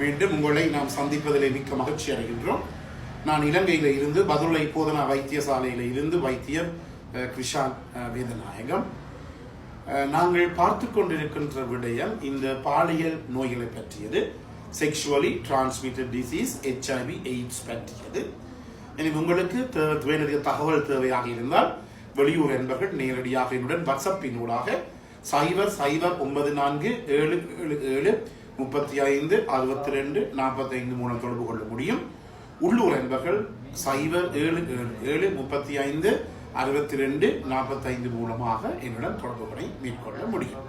மீண்டும் உங்களை நாம் சந்திப்பதிலே மிக்க மகிழ்ச்சி அடைகின்றோம். நான் இலங்கையில் இருந்து பதுளை போதனா வைத்தியசாலையில் இருந்து வைத்தியர் கிருஷான் வேதநாயகம். நாங்கள் பார்த்து கொண்டிருக்கின்ற விடயம் இந்த பாலியல் நோய்களை பற்றியது, sexually transmitted disease, HIV AIDS பற்றியது. எனவே உங்களுக்கு தகவல் தேவையாக இருந்தால் வெளியூர் என்பவர்கள் நேரடியாக என்னுடன் வாட்ஸ்அப்பினூடாக 009477356245 மூலம் தொடர்பு கொள்ள முடியும். உள்ளூர் என்பவர்கள் 0775356245 மூலமாக என்னுடன் தொடர்புகளை மேற்கொள்ள முடியும்.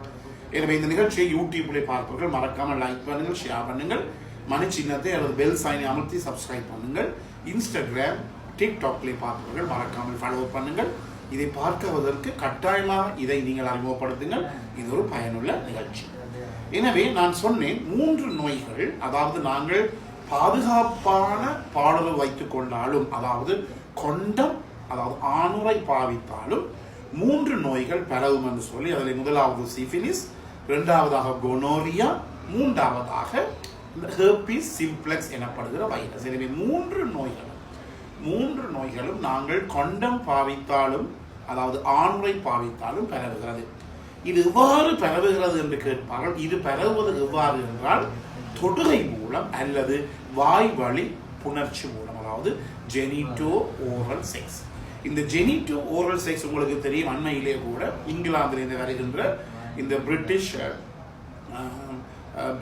எனவே இந்த நிகழ்ச்சியை யூடியூபில் பார்ப்பவர்கள் மறக்காமல் லைக் பண்ணுங்கள், ஷேர் பண்ணுங்கள், மணி சின்னத்தை அல்லது பெல் சைனை அமர்த்தி சப்ஸ்கிரைப் பண்ணுங்கள். இன்ஸ்டாகிராம், டிக்டாக்ல பார்ப்பவர்கள் மறக்காமல் ஃபாலோ பண்ணுங்கள். இதை பார்க்குவதற்கு கட்டாயமாக இதை நீங்கள் அறிமுகப்படுத்துங்கள். இது ஒரு பயனுள்ள நிகழ்ச்சி. எனவே நான் சொன்னேன் 3 நோய்கள், அதாவது நாங்கள் பாதுகாப்பான பாடல் வைத்துக் கொண்டாலும், அதாவது கொண்டம், அதாவது ஆணுரை பாவித்தாலும் 3 நோய்கள் பரவும் என்று சொல்லி, அதில் முதலாவது சிஃபிலிஸ், இரண்டாவதாக கொனோரியா, மூன்றாவதாக ஹெர்பிஸ் சிம்ப்ளெக்ஸ் எனப்படுகிற வைரஸ். எனவே 3 நோய்களும் நாங்கள் கொண்டம் பாவித்தாலும், அதாவது ஆணுரை பாவித்தாலும் பரவுகிறது. இது எவ்வாறு பரவுகிறது என்று கேட்பார்கள். இது பரவுவது எவ்வாறு என்றால் தொடுகை மூலம் அல்லது வாய் வழி புணர்ச்சி மூலம், அதாவது ஜெனிட்டோ ஓரல் செக்ஸ். இந்த ஜெனிட்டோ ஓரல் செக்ஸ் உங்களுக்கு தெரியும், அண்மையிலே கூட இங்கிலாந்திலிருந்து வருகின்ற இந்த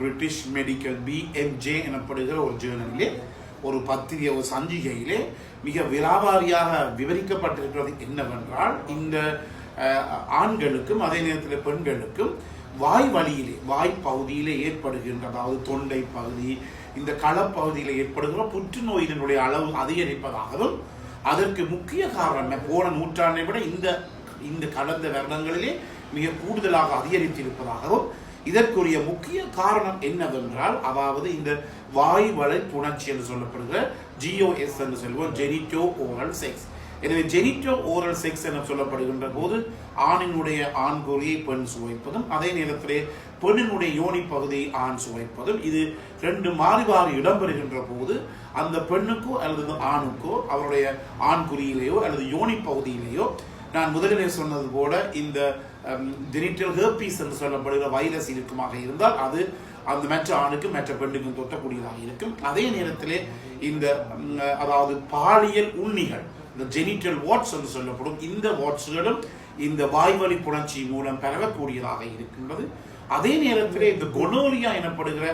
பிரிட்டிஷ் மெடிக்கல் BMJ எனப்படுகிற ஒரு ஜேர்னலிலே, ஒரு பத்திரிகை, ஒரு சஞ்சிகையிலே மிக விலாவாரியாக விவரிக்கப்பட்டிருக்கிறது என்னவென்றால், இந்த ஆண்களுக்கும் அதே நேரத்தில் பெண்களுக்கும் வாய் வழியிலே, வாய் பகுதியிலே ஏற்படுகின்ற, அதாவது தொண்டை பகுதி, இந்த களப்பகுதியில் ஏற்படுகிற புற்றுநோயினுடைய அளவு அதிகரிப்பதாகவும், அதற்கு முக்கிய காரணம் போன நூற்றாண்டை விட இந்த கடந்த வருடங்களிலே மிக கூடுதலாக அதிகரித்திருப்பதாகவும், இதற்குரிய முக்கிய காரணம் என்னவென்றால், அதாவது இந்த வாய் வளை புணர்ச்சி என்று சொல்லப்படுகிற GOS என்று சொல்லுவோம், ஜெனிட்டோ ஓரல் செக்ஸ். எனவே ஜெனிட்டோ ஓரல் செக்ஸ் என சொல்லப்படுகின்ற போது ஆணினுடைய ஆண் குறியை பெண் சுவைப்பதும், அதே நேரத்திலே பெண்ணினுடைய யோனி பகுதியை ஆண் சுவைப்பதும், இது 2 மாறி இடம்பெறுகின்ற போது அந்த பெண்ணுக்கோ அல்லது ஆணுக்கோ அவருடைய ஆண் குறியிலேயோ அல்லது யோனி பகுதியிலேயோ, நான் முதலிலே சொன்னது போல இந்த ஜெனிட்டல் ஹெர்பிஸ் என்று சொல்லப்படுகிற வைரஸ் இருக்குமாக இருந்தால் அது அந்த மற்ற ஆணுக்கும் மற்ற பெண்ணுக்கும் தொட்டக்கூடியதாக இருக்கும். அதே நேரத்திலே இந்த அதாவது பாலியல் உண்ணிகள், இந்த ஜெனிட்டல் வாட்ஸ் என்று சொல்லப்படும் இந்த வாட்ஸ்களும் இந்த வாய்வழி புணர்ச்சி மூலம் பரவக்கூடியதாக இருக்கின்றது. அதே நேரத்திலே இந்த கொனோரியா எனப்படுகிற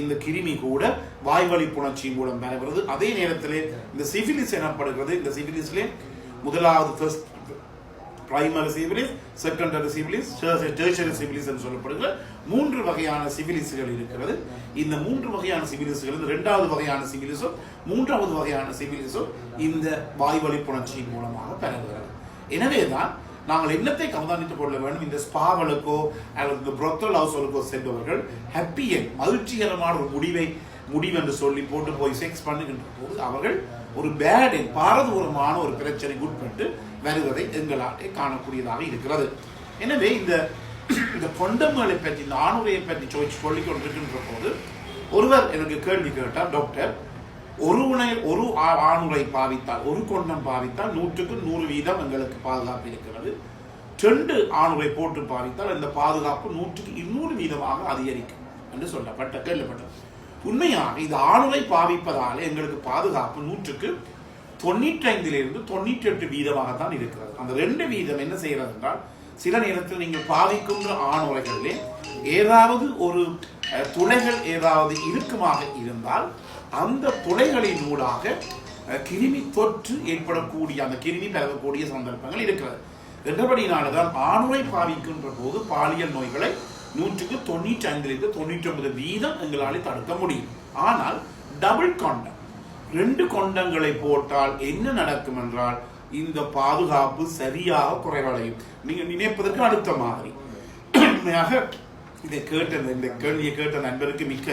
இந்த கிருமி கூட வாய்வழி புணர்ச்சி மூலம் பரவுகிறது. அதே நேரத்திலே இந்த சிபிலிஸ் எனப்படுகிறது. இந்த சிபிலிஸ்லே முதலாவது primary syphilis, secondary syphilis, tertiary syphilis என்று சொல்லப்படுகிற 3 வகையான சிபிலிஸ்கள் இருக்கிறது. இந்த 3 வகையான சிபிலிஸ்கள், 2வது வகையான சிபிலிஸும் 3வது வகையான சிபிலிஸும் இந்த வாய்வழி புணர்ச்சியின் மூலமாக பரவுகிறது. எனவேதான் நாங்கள் என்னத்தை கவனித்துக் கொள்ள வேண்டும், இந்த ஸ்பாவலுக்கோ அல்லது இந்த புரோத்தல் ஹவுஸ்களுக்கோ சென்றவர்கள் மகிழ்ச்சிகரமான ஒரு முடிவு என்று சொல்லி போட்டு போய் செக்ஸ் பண்ணுகின்ற போது அவர்கள் ஒரு பாரதூரமான ஒரு பிரச்சனைக்கு உட்பட்டு வருவதை எங்களாலே காணக்கூடியதாக இருக்கிறது. எனவே இந்த கொண்டங்களை பற்றி, இந்த ஆணுரையை பற்றி சொல்லிக் கொண்டிருக்கின்ற போது ஒருவர் எனக்கு கேள்வி கேட்டார், டாக்டர், ஒரு ஆணுரை பாவித்தால், ஒரு கொண்டம் பாவித்தால் 100க்கு 100% எங்களுக்கு பாதுகாப்பு இருக்கிறது. 2 ஆணுரை போட்டு பாவித்தால் இந்த பாதுகாப்பு 100க்கு 200% அதிகரிக்கும் என்று கேள்விப்பட்டது. உண்மையாக இந்த ஆணுரை பாவிப்பதாலே எங்களுக்கு பாதுகாப்பு 100க்கு 95% 98% இருக்கிறது. அந்த 2% என்ன செய்கிறது என்றால், சில நேரத்தில் நீங்கள் பாவிக்கின்ற ஆணுரைகளிலே ஏதாவது ஒரு துளைகள் ஏதாவது இறுக்கமாக இருந்தால் அந்த துளைகளின் ஊடாக கிருமி தொற்று ஏற்படக்கூடிய, அந்த கிருமி பரவக்கூடிய சந்தர்ப்பங்கள் இருக்கிறது. என்றபடினால்தான் ஆணுரை பாவிக்கின்ற போது பாலியல் நோய்களை 100க்கு 95% 99% எங்களாலே தடுக்க முடியும். ஆனால் டபுள் கொண்டம், 2 கொண்டங்களை போட்டால் என்ன நடக்கும் என்றால், இந்த பாதுகாப்பு சரியாக குறைவடையும். நீங்க நினைப்பதற்கு அடுத்த மாதிரி. உண்மையாக இந்த கேள்வியை கேட்ட நண்பருக்கு மிக்க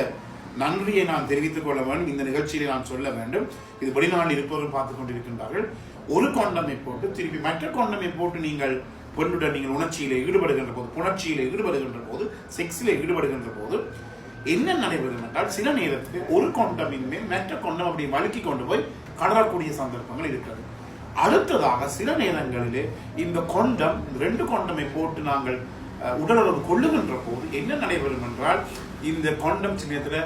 நன்றியை நான் தெரிவித்துக் கொள்ள வேண்டும். இந்த நிகழ்ச்சியிலே நான் சொல்ல வேண்டும், இது வெளிநாடு இருப்பவர்கள் பார்த்துக் கொண்டிருக்கின்றார்கள். ஒரு கொண்டமை போட்டு திருப்பி மற்ற கொண்டமை போட்டு நீங்கள் பெண்ணுடன் நீங்கள் உணர்ச்சியிலே ஈடுபடுகின்ற போது, புணர்ச்சியிலே ஈடுபடுகின்ற போது, செக்ஸிலே ஈடுபடுகின்ற போது என்ன நடைபெறும் என்றால் சில நேரத்தில் ஒரு கொண்டமின் மேல் மற்ற கொண்டம் அப்படி வழுக்கி கொண்டு போய் கடறக்கூடிய சந்தர்ப்பங்கள் இருக்கிறது. அடுத்ததாக சில நேரங்களிலே இந்த கொண்டம் 2 கொண்டமை போட்டு நாங்கள் உடலுறவு கொள்ளுகின்ற போது என்ன நடைபெறும் என்றால் இந்த கொண்டம் சின்னத்தில்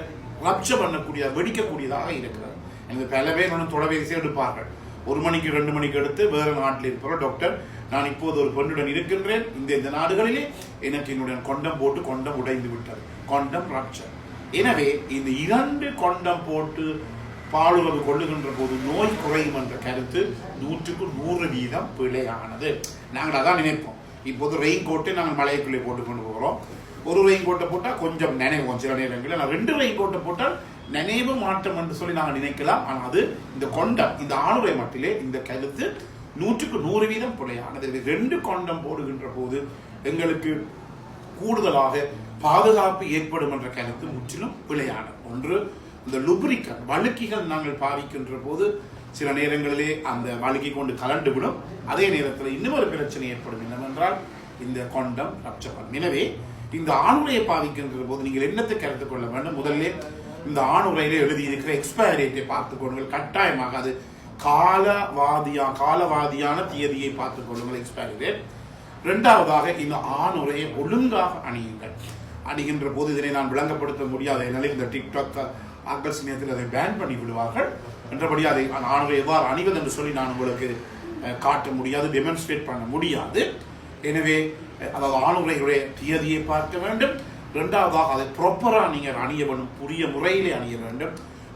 ரப்சர் பண்ணக்கூடிய வெடிக்கக்கூடியதாக இருக்கிறது. எனக்கு பல பேர் ஒன்று தொலைபேசி எடுப்பார்கள். 1 மணிக்கு 2 மணிக்கு எடுத்து வேறு நாட்டில் இருக்கிற டாக்டர், நான் இப்போது ஒரு பெண்ணுடன் இருக்கின்றேன், இந்த நாடுகளிலே எனக்கு என்னுடைய கொண்டம் போட்டு கொண்டம் உடைந்து விட்டது, கொண்டம் ரப்சர். எனவே இந்த 2 கொண்டம் போட்டு பாலுறவு கொள்ளுகின்ற போது நோய் குறையும் என்ற கருத்து 100க்கு 100% பிழையானது. நாங்கள் அதான் நினைப்போம். இப்போது ரெயின் கோட்டை நாங்கள் மலைக்குள்ளே போட்டு கொண்டு போகிறோம். ஒரு ரெயின் கோட்டை போட்டால் கொஞ்சம் நினைவோம். சில நேரங்களில் நான் 2 ரெயின் கோட்டை போட்டால் நினைவு மாற்றம் என்று சொல்லி நாங்கள் நினைக்கலாம். ஆனால் அது இந்த கொண்டம், இந்த ஆணுரை மட்டிலே இந்த கருத்து 100க்கு 100% பிழையானது. 2 கொண்டம் போடுகின்ற போது எங்களுக்கு கூடுதலாக பாதுகாப்பு ஏற்படும் என்ற கருத்து முற்றிலும் பிழையானது. ஒன்று, இந்த லுப்ரிகன் வழுக்கிகள் நாங்கள் பாவிக்கின்ற போது சில நேரங்களிலே அந்த வழுக்கி கொண்டு கலண்டு விடும். அதே நேரத்தில் இன்னொரு பிரச்சனை ஏற்படும். என்னவென்றால் இந்த கொண்டம் ரப்சர் பண்ணும். எனவே இந்த ஆணுரையை பாவிக்கின்ற போது நீங்கள் என்னத்தை கருத்து கொள்ள வேண்டும்? முதல்ல இந்த ஆணுரையிலே எழுதியிருக்கிற எக்ஸ்பயர் டேட்டை பார்த்துக் கொள்ளுங்கள். கட்டாயமாக அது காலவாதியான தேதியை பார்த்துக் கொள்ளுங்கள், எக்ஸ்பயரி டேட். 2வதாக இந்த ஆணுரையை ஒழுங்காக அணியுங்கள். அணிகின்ற போது இதனை நான் விளங்கப்படுத்த முடியாத நிலையில் இந்த டிக்டாக் ஆகஸ்ட் நேரத்தில் அதை பேன் பண்ணி விடுவார்கள். என்றபடி அதை ஆணுரை எவ்வாறு அணிவது என்று சொல்லி நான் உங்களுக்கு காட்ட முடியாது, டெமான்ஸ்ட்ரேட் பண்ண முடியாது. எனவே அதாவது ஆணுரையுடைய தேதியை பார்க்க வேண்டும். 2வதாக அதை ப்ராப்பராக நீங்கள் அணிய வேண்டும், புரிய முறையிலே அணிய வேண்டும்.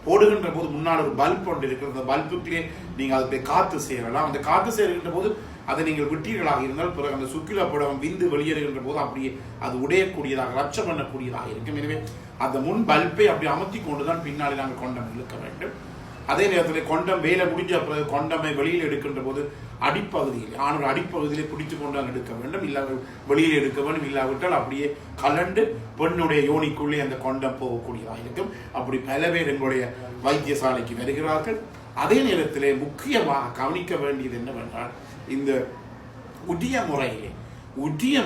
போடுகின்ற போது முன்னால் ஒரு பல்ப் ஒன்று இருக்கிறது. அந்த பல்புக்கிலே நீங்கள் அதை காற்று சேரலாம். அந்த காற்று சேருகின்ற போது அதை நீங்கள் விட்டீர்களாக இருந்தால் பிறகு அந்த சுக்கில புடவம் விந்து வெளியேறுகின்ற போது அப்படியே அது உடையக்கூடியதாக ரப்சர் பண்ணக்கூடியதாக இருக்கும். எனவே அந்த முன் பல்பை அப்படி அமர்த்தி கொண்டுதான் பின்னாடி நாங்கள் கொண்டம் இழுக்க வேண்டும். அதே நேரத்தில் கொண்டம் வேலை முடிஞ்ச பிறகு கொண்டமை வெளியில் எடுக்கின்ற போது அடிப்பகுதியில் ஆணுடைய அடிப்பகுதியிலே பிடித்து கொண்டு எடுக்க வேண்டும். இல்ல வெளியில் எடுக்க வேண்டும். இல்லாவிட்டால் அப்படியே கலண்டு பெண்ணுடைய யோனிக்குள்ளே அந்த கொண்டம் போகக்கூடியதாக இருக்கும். அப்படி பல பேர் எங்களுடைய வைத்தியசாலைக்கு வருகிறார்கள். அதே நேரத்திலே முக்கியமாக கவனிக்க வேண்டியது என்னவென்றால் இந்த உரிய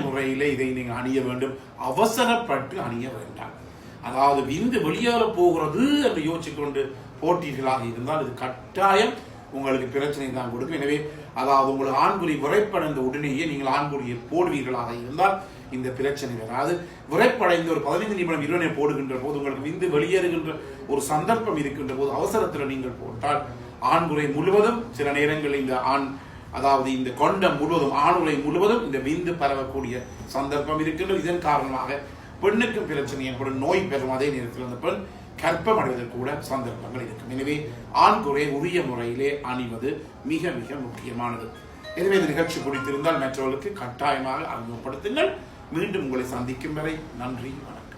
முறையிலே இதை நீங்கள் அணிய வேண்டும். அவசரப்பட்டு அணிய வேண்டாம். அதாவது விந்து வெளியேற போகிறது என்று யோசிச்சுக்கொண்டு போட்டீர்களாக இருந்தால் இது கட்டாயம் உங்களுக்கு பிரச்சனை தான் கொடுக்கும். எனவே அதாவது உங்களுக்கு ஆண்குறி விரைப்படைந்த உடனேயே நீங்கள் ஆண்குறியை போடுவீர்களாக இருந்தால் இந்த பிரச்சனை வராது. விரைப்படைந்த ஒரு 15 நிமிடம் 20 நிமிடம் போடுகின்ற போது உங்களுக்கு விந்து வெளியேறுகின்ற ஒரு சந்தர்ப்பம் இருக்கின்ற போது அவசரத்தில் நீங்கள் போட்டால் ஆண்குறை முழுவதும் சில நேரங்களில் இந்த அதாவது இந்த கொண்டம் முழுவதும் ஆணுரை முழுவதும் இந்த விந்து பரவக்கூடிய சந்தர்ப்பம் இருக்கின்றது. இதன் காரணமாக பெண்ணுக்கும் பிரச்சனை ஏற்படும், நோய் பெறும். அதே நேரத்தில் அந்த பெண் கற்பம் அடைவதற்கு கூட சந்தர்ப்பங்கள் இருக்கும். எனவே ஆண்குறை உரிய முறையிலே அணிவது மிக மிக முக்கியமானது. எனவே இந்த நிகழ்ச்சி பிடித்திருந்தால் மற்றவர்களுக்கு கட்டாயமாக அறிமுகப்படுத்துங்கள். மீண்டும் உங்களை சந்திக்கும் வரை நன்றி, வணக்கம்.